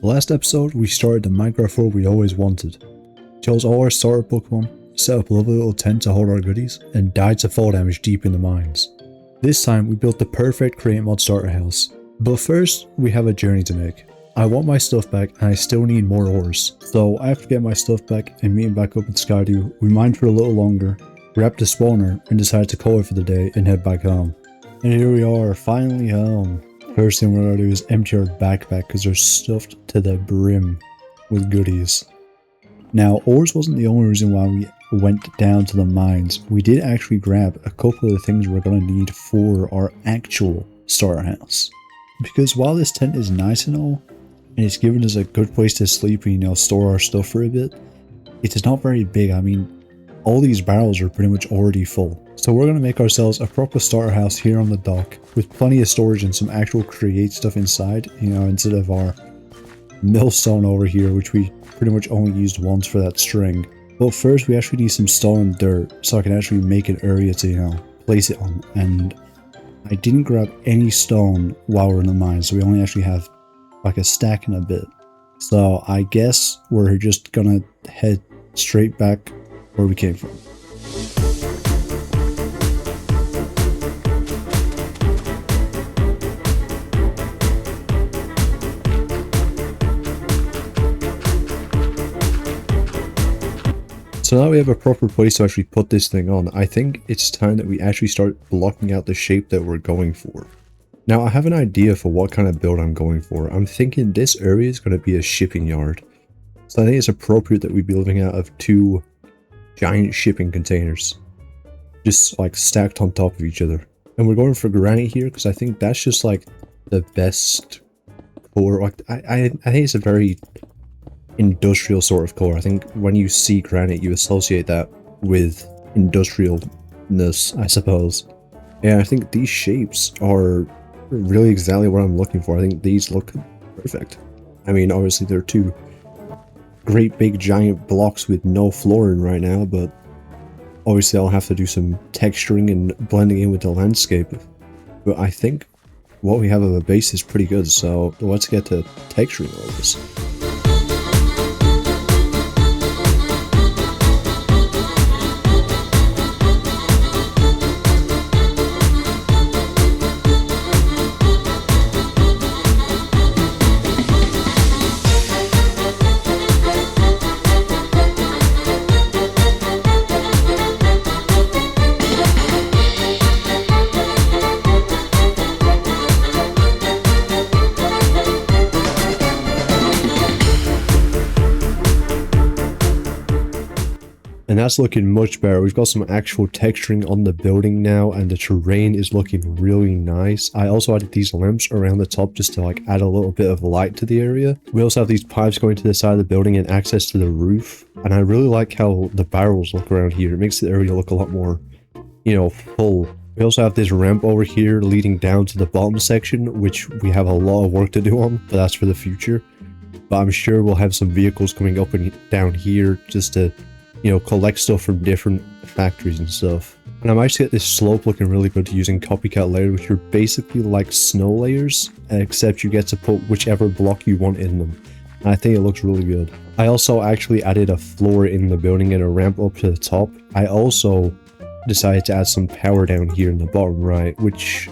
Last episode, we started the Minecraft world we always wanted. Chose all our starter Pokemon, set up a lovely little tent to hold our goodies, and died to fall damage deep in the mines. This time, we built the perfect Create Mod starter house. But first, we have a journey to make. I want my stuff back, and I still need more ores. So after getting my stuff back and meeting back up with Skydew, we mined for a little longer, grabbed the spawner, and decided to call it for the day and head back home. And here we are, finally home. First thing we're gonna do is empty our backpack because they're stuffed to the brim with goodies. Now, ores wasn't the only reason why we went down to the mines. We did actually grab a couple of the things we're gonna need for our actual starter house. Because while this tent is nice and all, and it's given us a good place to sleep and, store our stuff for a bit, it is not very big. I mean, all these barrels are pretty much already full. So we're going to make ourselves a proper starter house here on the dock with plenty of storage and some actual create stuff inside, instead of our millstone over here, which we pretty much only used once for that string. But first we actually need some stone and dirt so I can actually make an area to, place it on. And I didn't grab any stone while we're in the mine, so we only actually have like a stack and a bit. So I guess we're just gonna head straight back where we came from. So now we have a proper place to actually put this thing on. I think it's time that we actually start blocking out the shape that we're going for. Now I have an idea for what kind of build I'm going for. I'm thinking this area is going to be a shipping yard. So I think it's appropriate that we be living out of two giant shipping containers. Just like stacked on top of each other. And we're going for granite here because I think that's just like the best color. Like, I think it's a very industrial sort of color. I think when you see granite you associate that with industrialness, I suppose. And I think these shapes are really exactly what I'm looking for. I think these look perfect. I mean, obviously they're two great big giant blocks with no flooring right now, but obviously I'll have to do some texturing and blending in with the landscape. But I think what we have of a base is pretty good, so let's get to texturing all this. And that's looking much better. We've got some actual texturing on the building now, and the terrain is looking really nice. I also added these lamps around the top just to add a little bit of light to the area. We also have these pipes going to the side of the building and access to the roof. And I really like how the barrels look around here. It makes the area look a lot more, full. We also have this ramp over here leading down to the bottom section, which we have a lot of work to do on, but that's for the future. But I'm sure we'll have some vehicles coming up and down here just to collect stuff from different factories and stuff. And I might just get this slope looking really good using copycat layers, which are basically like snow layers, except you get to put whichever block you want in them. And I think it looks really good. I also actually added a floor in the building and a ramp up to the top. I also decided to add some power down here in the bottom right, which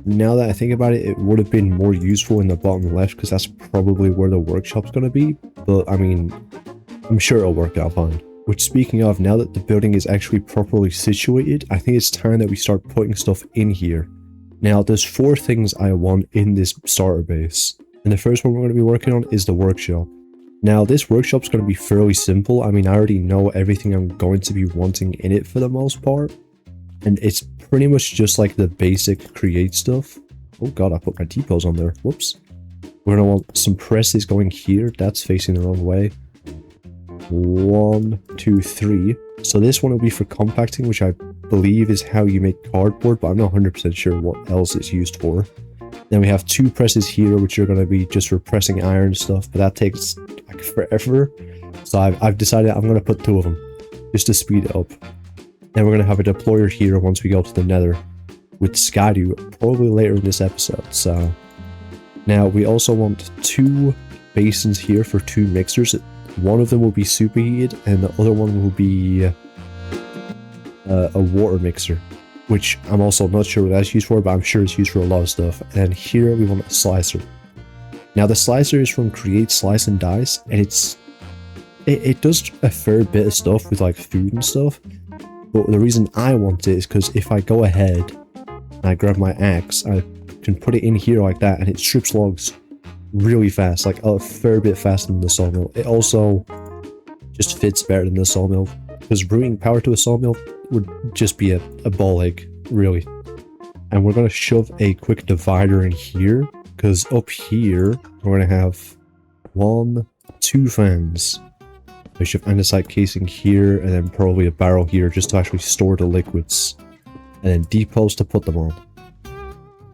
now that I think about it, it would have been more useful in the bottom left because that's probably where the workshop's going to be. But I mean, I'm sure it'll work out fine. Which, speaking of, now that the building is actually properly situated, I think it's time that we start putting stuff in here. Now, there's 4 things I want in this starter base. And the first one we're going to be working on is the workshop. Now, this workshop's going to be fairly simple. I mean, I already know everything I'm going to be wanting in it for the most part. And it's pretty much just like the basic create stuff. Oh god, I put my T-pose on there. Whoops. We're going to want some presses going here. That's facing the wrong way. 1, 2, 3. So this one will be for compacting, which I believe is how you make cardboard, but I'm not 100% sure what else it's used for. Then we have 2 presses here, which are going to be just for pressing iron stuff, but that takes like forever. So I've decided I'm going to put 2 of them just to speed it up. Then we're going to have a deployer here once we go to the Nether with Skydew probably later in this episode. So now we also want 2 basins here for 2 mixers. One of them will be superheated, and the other one will be a water mixer, which I'm also not sure what that's used for, but I'm sure it's used for a lot of stuff. And here we want a slicer. Now the slicer is from Create Slice and Dice, and it does a fair bit of stuff with like food and stuff. But the reason I want it is because if I go ahead and I grab my axe, I can put it in here like that, and it strips logs really fast, like a fair bit faster than the sawmill. It also just fits better than the sawmill, because bringing power to a sawmill would just be a ball ache, really. And we're going to shove a quick divider in here, because up here we're going to have 1, 2 fans. We should have andesite casing here, and then probably a barrel here just to actually store the liquids, and then depots to put them on.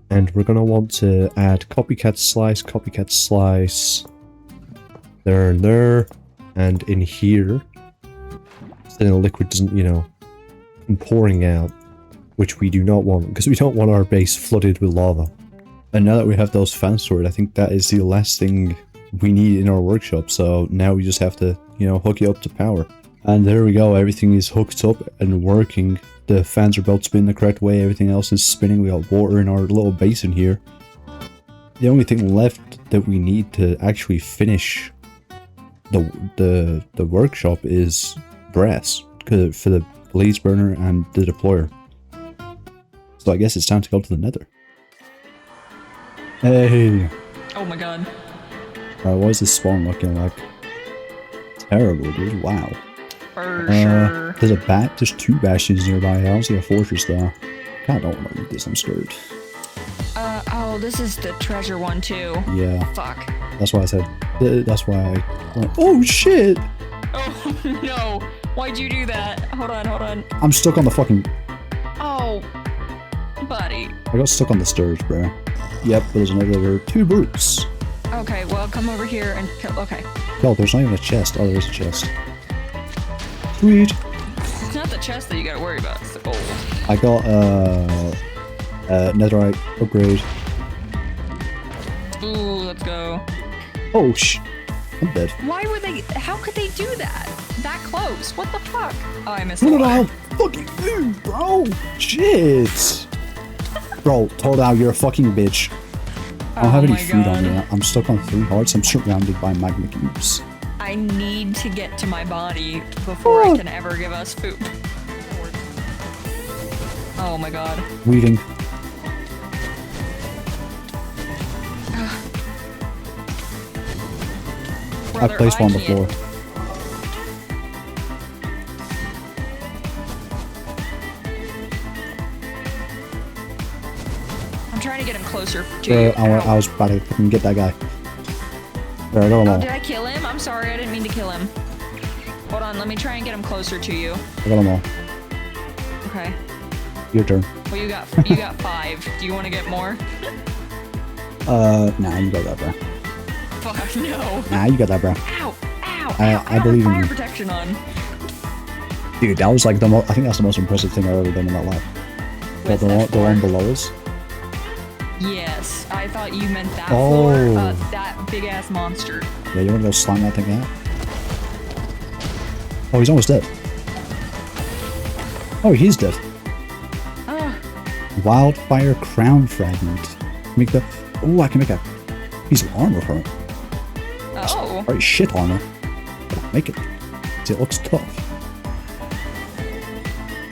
And we're going to want to add copycat slice, there and there, and in here, so then the liquid doesn't, you know, come pouring out, which we do not want, because we don't want our base flooded with lava. And now that we have those fans stored, I think that is the last thing we need in our workshop, so now we just have to, you know, hook it up to power. And there we go, everything is hooked up and working. The fans are about to spin the correct way, everything else is spinning. We got water in our little basin here. The only thing left that we need to actually finish the workshop is brass, for the blaze burner and the deployer. So I guess it's time to go to the Nether. Hey! Oh my god. Why is this spawn looking like terrible, dude? Wow. For sure. There's 2 bastions nearby. I don't see a fortress though. God, I don't want to read this, I'm scared. Oh, this is the treasure one too. Yeah. Fuck. That's why I said, that's why I went, oh shit! Oh no, why'd you do that? Hold on. I'm stuck on the fucking... Oh, buddy. I got stuck on the stairs, bro. Yep, there's another 2 brutes. Okay, well, come over here and kill. Okay. Oh, there's not even a chest. Oh, there's a chest. Sweet. It's not the chest that you gotta worry about, it's the gold. I got netherite upgrade. Ooh, let's go. Oh I'm dead. Why were they? How could they do that? That close? What the fuck? Oh, I missed it. What about fucking you, bro? Shit. Bro, told out you're a fucking bitch. I don't have any food on me. I'm stuck on 3 hearts. I'm surrounded by magma cubes. I need to get to my body before I can ever give us food. Oh my god. Weaving. I placed one on the floor. I'm trying to get him closer to you. I was about to fucking get that guy. There, I got him all. Did I kill him? I'm sorry, I didn't mean to kill him. Hold on, let me try and get him closer to you. I got them all. Okay. Your turn. Well, you got 5. Do you want to get more? Nah, you got that, bro. Fuck, no. Nah, you got that, bro. Ow, ow, I believe in you. Fire protection on. Dude, that was like the most, I think that's the most impressive thing I've ever done in my life. But the one below us? Yes, I thought you meant that floor, that big ass monster. Yeah, you wanna go slam that thing out? Oh, he's almost dead. Oh, he's dead. Wildfire crown fragment. Make the... Oh, I can make a piece of armor from it. Oh. Alright, shit armor. But I'll make it. See, it looks tough.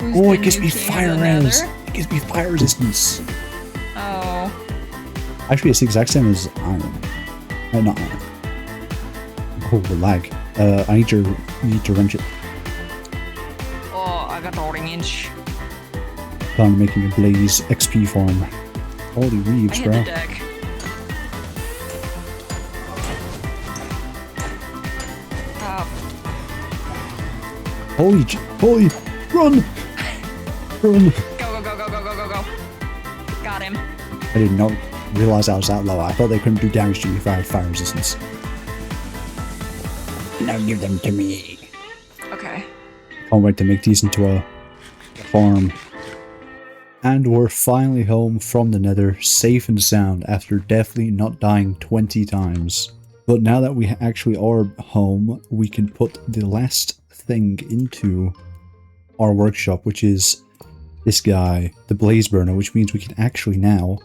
Oh, it gives me fire res. It gives me fire resistance. Oh. Actually, it's the exact same as iron. Not iron. Oh, the lag. I need to wrench it. Oh, I got the holding inch. I'm making a blaze XP farm. Holy reeves, I hit bro. the deck. Holy, run! Run! Go. Got him. I did not realize I was that low. I thought they couldn't do damage to me if I had fire resistance. Now give them to me. Okay. Can't wait to make these into a farm. And we're finally home from the Nether, safe and sound, after definitely not dying 20 times. But now that we actually are home, we can put the last thing into our workshop, which is this guy, the blaze burner, which means we can actually now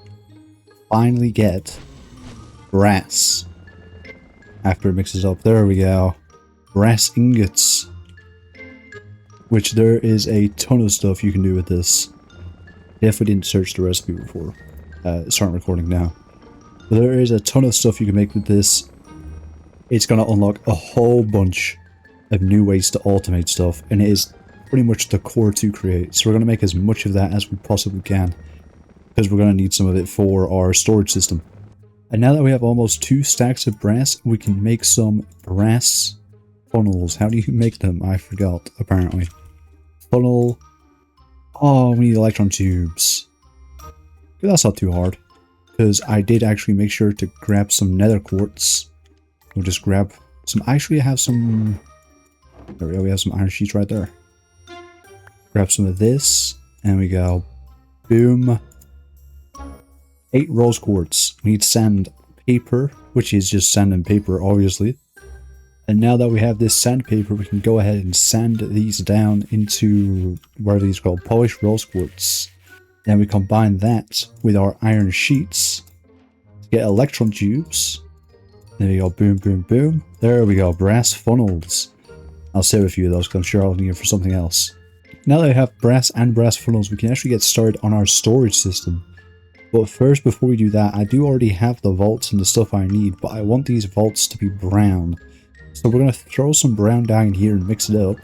finally get brass. After it mixes up, there we go. Brass ingots. Which there is a ton of stuff you can do with this. Definitely didn't search the recipe before. Start recording now. But there is a ton of stuff you can make with this. It's going to unlock a whole bunch of new ways to automate stuff, and it is pretty much the core to Create. So we're going to make as much of that as we possibly can, because we're going to need some of it for our storage system. And now that we have almost 2 stacks of brass, we can make some brass funnels. How do you make them? I forgot, apparently. Funnel. Oh, we need electron tubes. That's not too hard, because I did actually make sure to grab some nether quartz. We'll just grab some. Actually, I have some. There we go. We have some iron sheets right there. Grab some of this, and we go. Boom. 8 rose quartz. We need sandpaper, which is just sand and paper, obviously. And now that we have this sandpaper, we can go ahead and sand these down into what are these called? Polished rose quartz. Then we combine that with our iron sheets to get electron tubes. There we go, boom, boom, boom. There we go, brass funnels. I'll save a few of those because I'm sure I'll need it for something else. Now that I have brass and brass funnels, we can actually get started on our storage system. But first, before we do that, I do already have the vaults and the stuff I need, but I want these vaults to be brown. So we're going to throw some brown down here and mix it up.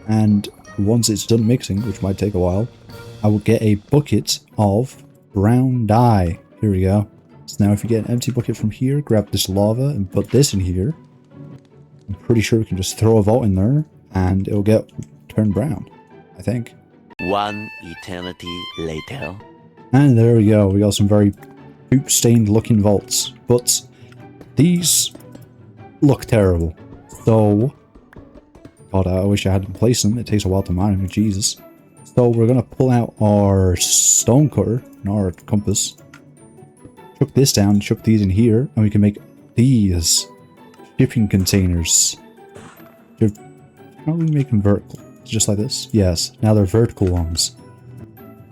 And once it's done mixing, which might take a while, I will get a bucket of brown dye. Here we go. So now if you get an empty bucket from here, grab this lava and put this in here. I'm pretty sure we can just throw a vault in there and it'll get turned brown, I think. 1 eternity later. And there we go. We got some very poop-stained looking vaults. But these look terrible. So, God, I wish I hadn't placed them. It takes a while to mine them, Jesus. So we're going to pull out our stone cutter and our compass. Chuck this down, chuck these in here, and we can make these shipping containers. How do we make them vertical? Just like this? Yes. Now they're vertical ones.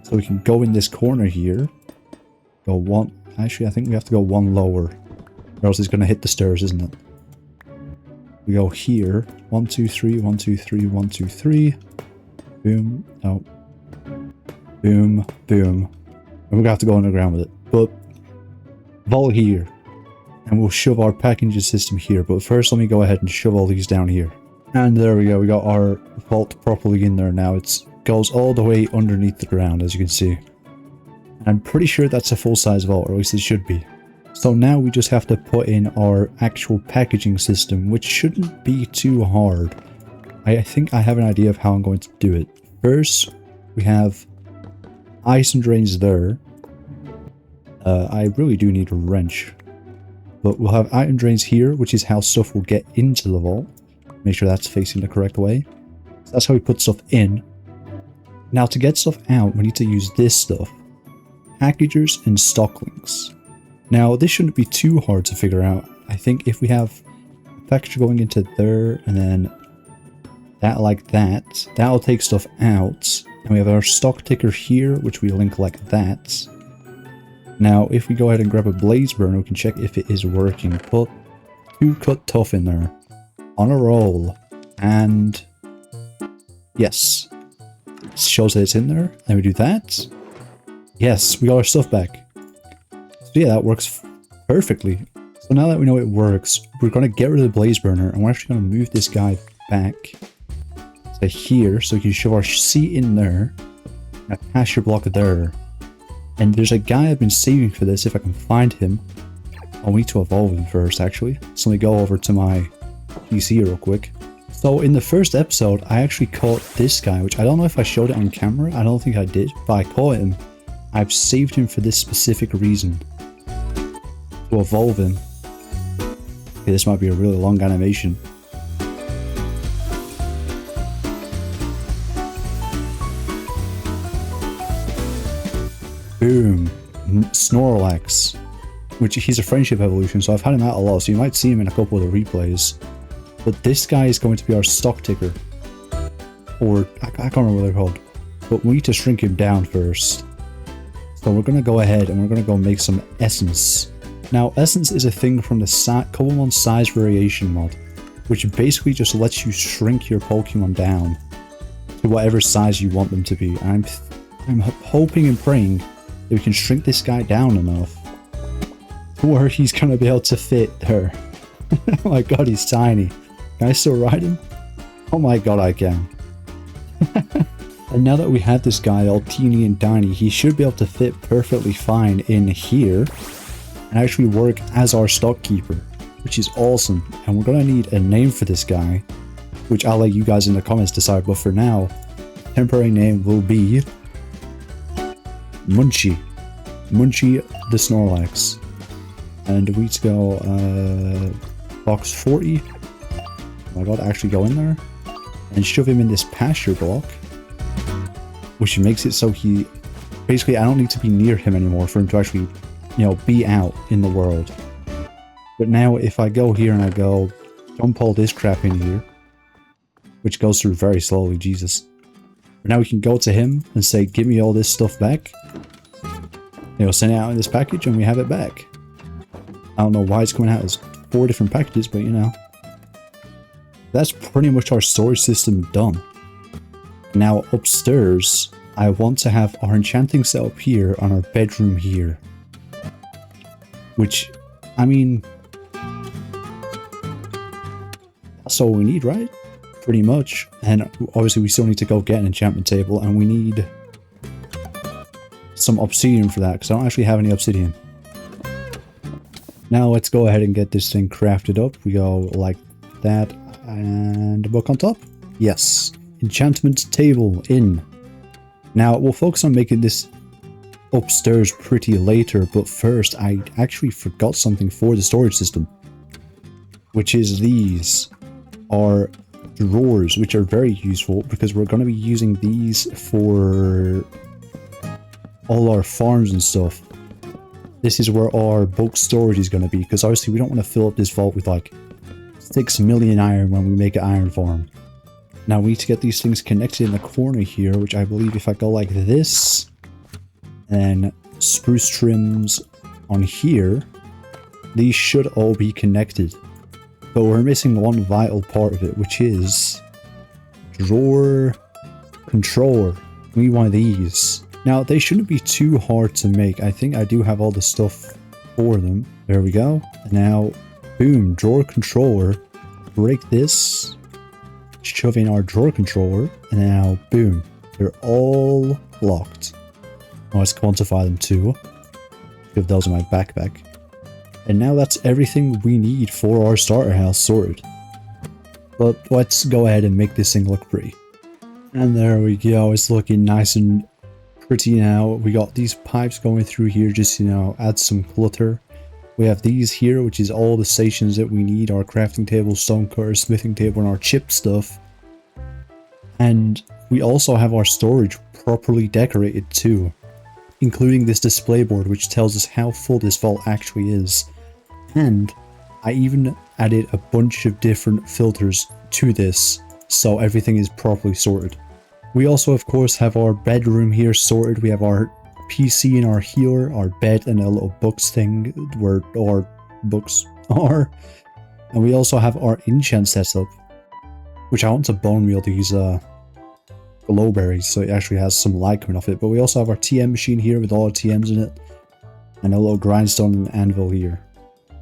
So we can go in this corner here. Go one. Actually, I think we have to go one lower, or else it's going to hit the stairs, isn't it? We go here. 1, 2, 3, 1, 2, 3, 1, 2, 3. Boom. Oh. Boom. Boom. And we're going to have to go underground with it. But vault here. And we'll shove our packaging system here. But first, let me go ahead and shove all these down here. And there we go. We got our vault properly in there now. It goes all the way underneath the ground, as you can see. And I'm pretty sure that's a full-size vault, or at least it should be. So now we just have to put in our actual packaging system, which shouldn't be too hard. I think I have an idea of how I'm going to do it. First, we have ice and drains there. I really do need a wrench. But we'll have iron drains here, which is how stuff will get into the vault. Make sure that's facing the correct way. So that's how we put stuff in. Now to get stuff out, we need to use this stuff. Packagers and stocklings. Now this shouldn't be too hard to figure out. I think if we have a packager going into there and then that like that, that'll take stuff out. And we have our stock ticker here, which we link like that. Now if we go ahead and grab a blaze burner, we can check if it is working. Put 2 cut tough in there. On a roll. And yes. It shows that it's in there. Then we do that. Yes, we got our stuff back. So yeah, that works perfectly. So now that we know it works, we're going to get rid of the blaze burner and we're actually going to move this guy back to here so we can shove our seat in there and attach your block there. And there's a guy I've been saving for this if I can find him. I'll need to evolve him first actually. So let me go over to my PC real quick. So in the first episode, I actually caught this guy, which I don't know if I showed it on camera. I don't think I did, but I caught him. I've saved him for this specific reason. To evolve him. Okay, this might be a really long animation. Boom. Snorlax. which he's a friendship evolution, so I've had him out a lot, so you might see him in a couple of the replays. But this guy is going to be our stock ticker. Or, I can't remember what they're called. But we need to shrink him down first. So we're going to go ahead and we're going to go make some essence. Now, essence is a thing from the Cobblmon size variation mod, which basically just lets you shrink your Pokemon down to whatever size you want them to be. I'm hoping and praying that we can shrink this guy down enough to where he's going to be able to fit her. Oh my god, he's tiny. Can I still ride him? Oh my god, I can. And now that we have this guy all teeny and tiny, he should be able to fit perfectly fine in here and actually work as our stock keeper, which is awesome. And we're going to need a name for this guy, which I'll let you guys in the comments decide. But for now, temporary name will be Munchie. Munchie the Snorlax. And we need to go box 40. Oh my god, actually go in there and shove him in this pasture block, which makes it so he basically, I don't need to be near him anymore for him to actually, you know, be out in the world. But now if I go here and I go dump all this crap in here, which goes through very slowly, Jesus. But now we can go to him and say, give me all this stuff back. You know, send it out in this package and we have it back. I don't know why it's coming out as 4 different packages, but you know. That's pretty much our storage system done. Now upstairs, I want to have our enchanting setup here on our bedroom here. Which, I mean, that's all we need, right? Pretty much. And obviously we still need to go get an enchantment table, and we need some obsidian for that, because I don't actually have any obsidian. Now let's go ahead and get this thing crafted up. We go like that, and a book on top. Yes. Enchantment table in. Now we'll focus on making this upstairs pretty later, but first I actually forgot something for the storage system, which is these are drawers, which are very useful because we're going to be using these for all our farms and stuff. This is where our bulk storage is going to be, because obviously we don't want to fill up this vault with like 6 million iron when we make an iron farm. Now we need to get these things connected in the corner here, which I believe if I go like this, and spruce trims on here, these should all be connected. But we're missing one vital part of it, which is drawer controller. We need one of these. Now they shouldn't be too hard to make. I think I do have all the stuff for them. There we go. And now, boom, drawer controller. Break this. Shove in our drawer controller, and now boom, they're all locked. Oh, let's quantify them too. Give those in my backpack. And now that's everything we need for our starter house sorted. But let's go ahead and make this thing look pretty. And there we go, it's looking nice and pretty now. We got these pipes going through here, just, you know, add some clutter. We have these here, which is all the stations that we need, our crafting table, stone cutter, smithing table, and our chip stuff. And we also have our storage properly decorated too, including this display board, which tells us how full this vault actually is. And I even added a bunch of different filters to this, so everything is properly sorted. We also, of course, have our bedroom here sorted. We have our PC and our healer, our bed, and a little books thing where our books are. And we also have our enchant setup, which I want to bone meal these glowberries so it actually has some light coming off it. But we also have our TM machine here with all our TMs in it, and a little grindstone and anvil here.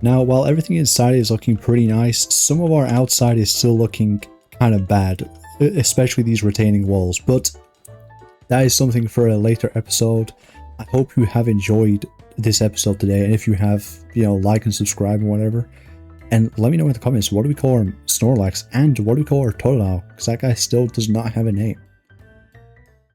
Now, while everything inside is looking pretty nice, some of our outside is still looking kind of bad, especially these retaining walls, but that is something for a later episode. I hope you have enjoyed this episode today, and if you have, you know, like and subscribe and whatever. And let me know in the comments, what do we call our Snorlax, and what do we call our Totodile, because that guy still does not have a name.